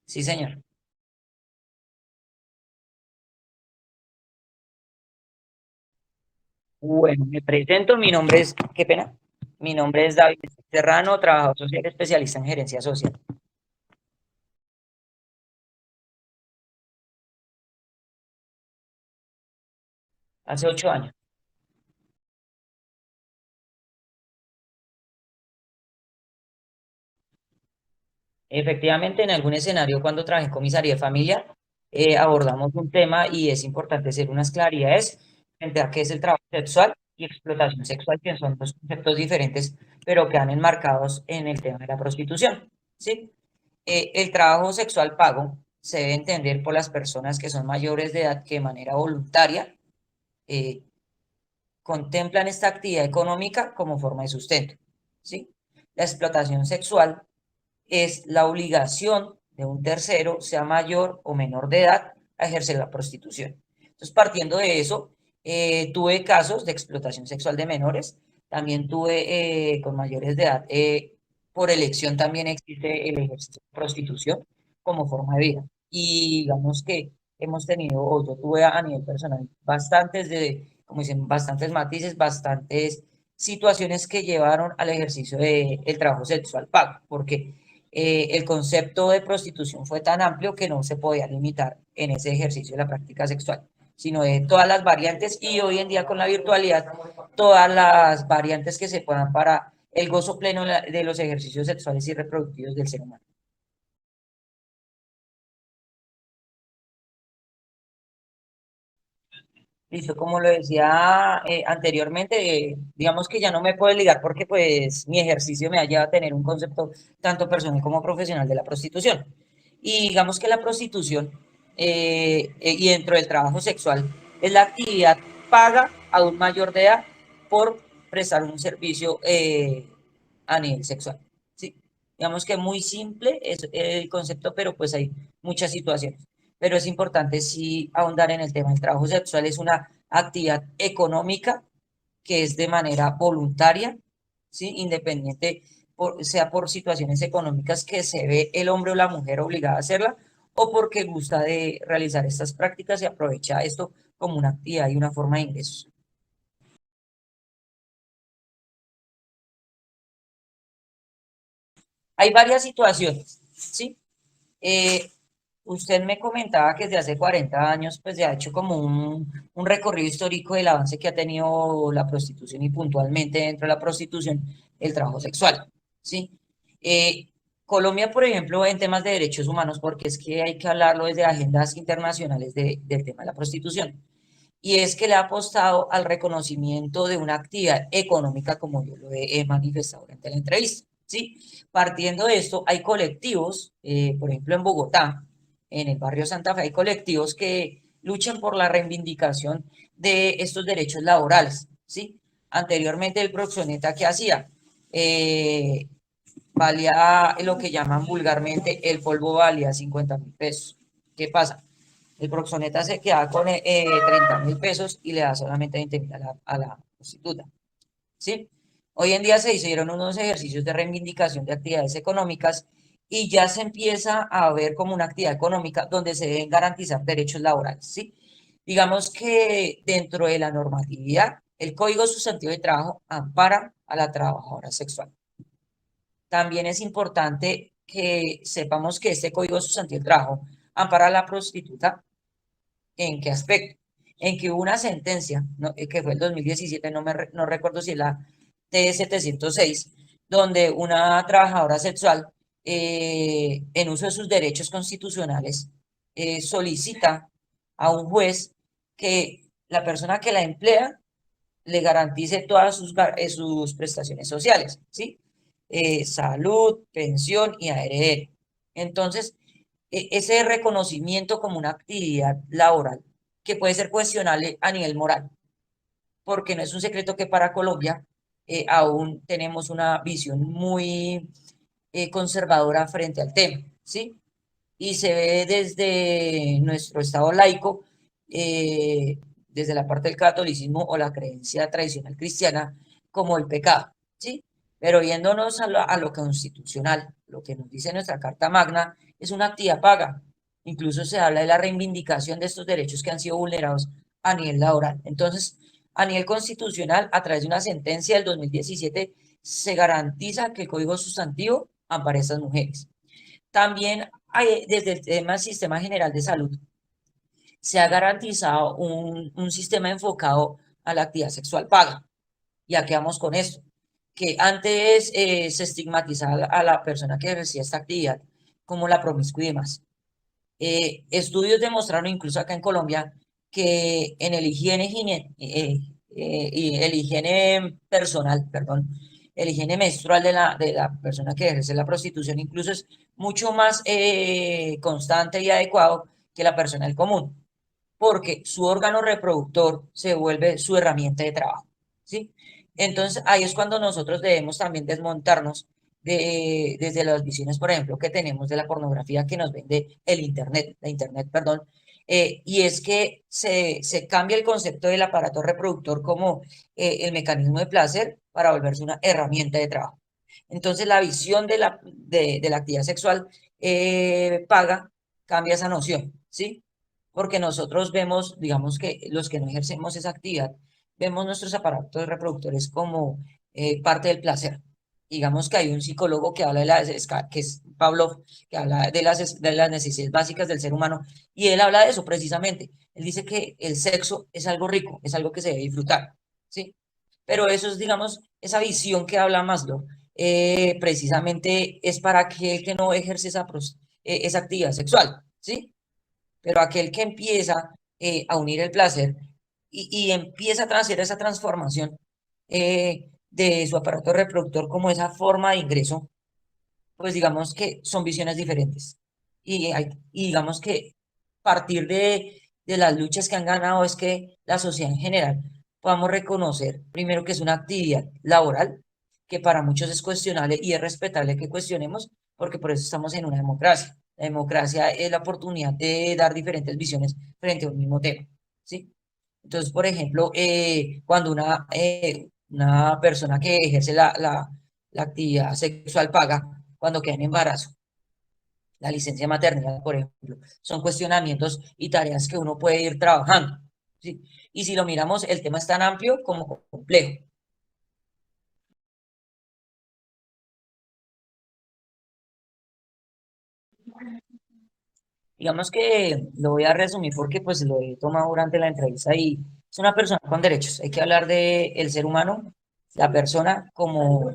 Sí, señor. Bueno, me presento, mi nombre es, qué pena, mi nombre es David Serrano, trabajador social especialista en gerencia social. Hace 8 años. Efectivamente, en algún escenario, cuando trabajé en comisaría de familia, abordamos un tema y es importante hacer unas claridades frente a qué es el trabajo sexual y explotación sexual, que son dos conceptos diferentes, pero quedan enmarcados en el tema de la prostitución. ¿Sí? El trabajo sexual pago se debe entender por las personas que son mayores de edad que de manera voluntaria eh, contemplan esta actividad económica como forma de sustento. ¿Sí? La explotación sexual es la obligación de un tercero, sea mayor o menor de edad, a ejercer la prostitución. Entonces, partiendo de eso, tuve casos de explotación sexual de menores, también tuve con mayores de edad, por elección también existe el ejercicio de prostitución como forma de vida. Y digamos que hemos tenido, o yo tuve a nivel personal, bastantes como dicen, bastantes matices, bastantes situaciones que llevaron al ejercicio del trabajo sexual pago, porque el concepto de prostitución fue tan amplio que no se podía limitar en ese ejercicio de la práctica sexual, sino de todas las variantes y hoy en día con la virtualidad, todas las variantes que se puedan para el gozo pleno de los ejercicios sexuales y reproductivos del ser humano. Listo, como lo decía anteriormente, digamos que ya no me puedo ligar porque pues mi ejercicio me ha llevado a tener un concepto tanto personal como profesional de la prostitución. Y digamos que la prostitución y dentro del trabajo sexual es la actividad paga a un mayor de edad por prestar un servicio a nivel sexual. ¿Sí? Digamos que muy simple es el concepto, pero pues hay muchas situaciones. Pero es importante sí ahondar en el tema. El trabajo sexual es una actividad económica que es de manera voluntaria, ¿sí? Independiente, sea por situaciones económicas que se ve el hombre o la mujer obligada a hacerla, o porque gusta de realizar estas prácticas y aprovecha esto como una actividad y una forma de ingresos. Hay varias situaciones, ¿sí? Eh, Usted me comentaba que desde hace 40 años pues ya ha hecho como un recorrido histórico del avance que ha tenido la prostitución y puntualmente dentro de la prostitución el trabajo sexual, ¿sí? Eh, Colombia, por ejemplo, en temas de derechos humanos, porque es que hay que hablarlo desde agendas internacionales del tema de la prostitución, y es que le ha apostado al reconocimiento de una actividad económica, como yo lo he manifestado durante la entrevista, ¿sí? Partiendo de esto, hay colectivos, por ejemplo, en Bogotá, en el barrio Santa Fe, hay colectivos que luchan por la reivindicación de estos derechos laborales, ¿sí? Anteriormente el proxoneta, ¿qué hacía? Eh, Valía lo que llaman vulgarmente, el polvo valía 50.000 pesos. ¿Qué pasa? El proxoneta se queda con 30.000 pesos y le da solamente 20.000 a la prostituta. ¿Sí? Hoy en día se hicieron unos ejercicios de reivindicación de actividades económicas y ya se empieza a ver como una actividad económica donde se deben garantizar derechos laborales. ¿Sí? Digamos que dentro de la normatividad, el Código Sustantivo de Trabajo ampara a la trabajadora sexual. También es importante que sepamos que este Código Sustantivo del Trabajo ampara a la prostituta. ¿En qué aspecto? En que hubo una sentencia, que fue el 2017, no recuerdo si es la T-706, donde una trabajadora sexual, en uso de sus derechos constitucionales, solicita a un juez que la persona que la emplea le garantice todas sus prestaciones sociales, ¿sí? Salud, pensión y ARL. Entonces, ese reconocimiento como una actividad laboral que puede ser cuestionable a nivel moral, porque no es un secreto que para Colombia aún tenemos una visión muy conservadora frente al tema, ¿sí? Y se ve desde nuestro Estado laico, desde la parte del catolicismo o la creencia tradicional cristiana, como el pecado, ¿sí? Pero yéndonos a lo constitucional, lo que nos dice nuestra Carta Magna, es una actividad paga. Incluso se habla de la reivindicación de estos derechos que han sido vulnerados a nivel laboral. Entonces, a nivel constitucional, a través de una sentencia del 2017, se garantiza que el Código Sustantivo ampara a estas mujeres. También desde el tema del Sistema General de Salud se ha garantizado un sistema enfocado a la actividad sexual paga. Ya quedamos con esto, que antes se estigmatizaba a la persona que ejercía esta actividad como la promiscua y demás. Estudios demostraron, incluso acá en Colombia, que en el higiene personal, perdón, el higiene menstrual de la persona que ejerce la prostitución incluso es mucho más constante y adecuado que la persona del común, porque su órgano reproductor se vuelve su herramienta de trabajo, ¿sí? Entonces, ahí es cuando nosotros debemos también desmontarnos desde las visiones, por ejemplo, que tenemos de la pornografía que nos vende el Internet, la Internet, perdón, y es que se cambia el concepto del aparato reproductor como el mecanismo de placer para volverse una herramienta de trabajo. Entonces, la visión de la actividad sexual paga cambia esa noción, ¿sí? Porque nosotros vemos, digamos que los que no ejercemos esa actividad, vemos nuestros aparatos reproductores como parte del placer. Digamos que hay un psicólogo que habla que es Pavlov, que habla de las necesidades básicas del ser humano, y él habla de eso precisamente. Él dice que el sexo es algo rico, es algo que se debe disfrutar, ¿sí? Pero eso es, digamos, esa visión que habla Maslow, precisamente es para aquel que no ejerce esa actividad sexual, ¿sí? Pero aquel que empieza a unir el placer y empieza a hacer esa transformación de su aparato reproductor como esa forma de ingreso, pues digamos que son visiones diferentes. Y digamos que partir de las luchas que han ganado es que la sociedad en general podamos reconocer, primero, que es una actividad laboral, que para muchos es cuestionable y es respetable que cuestionemos, porque por eso estamos en una democracia. La democracia es la oportunidad de dar diferentes visiones frente a un mismo tema, ¿sí? Entonces, por ejemplo, cuando una persona que ejerce la actividad sexual paga, cuando queda en embarazo, la licencia de maternidad, por ejemplo, son cuestionamientos y tareas que uno puede ir trabajando, ¿sí? Y si lo miramos, el tema es tan amplio como complejo. Digamos que lo voy a resumir porque pues lo he tomado durante la entrevista y es una persona con derechos. Hay que hablar de el ser humano, la persona como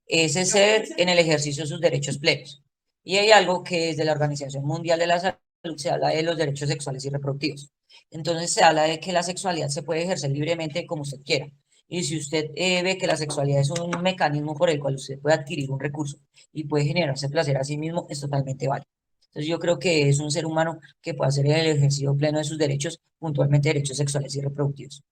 ese ser en el ejercicio de sus derechos plenos. Y hay algo que desde la Organización Mundial de la Salud se habla de los derechos sexuales y reproductivos. Entonces se habla de que la sexualidad se puede ejercer libremente como usted quiera. Y si usted ve que la sexualidad es un mecanismo por el cual usted puede adquirir un recurso y puede generarse placer a sí mismo, es totalmente válido. Entonces yo creo que es un ser humano que puede hacer el ejercicio pleno de sus derechos, puntualmente derechos sexuales y reproductivos.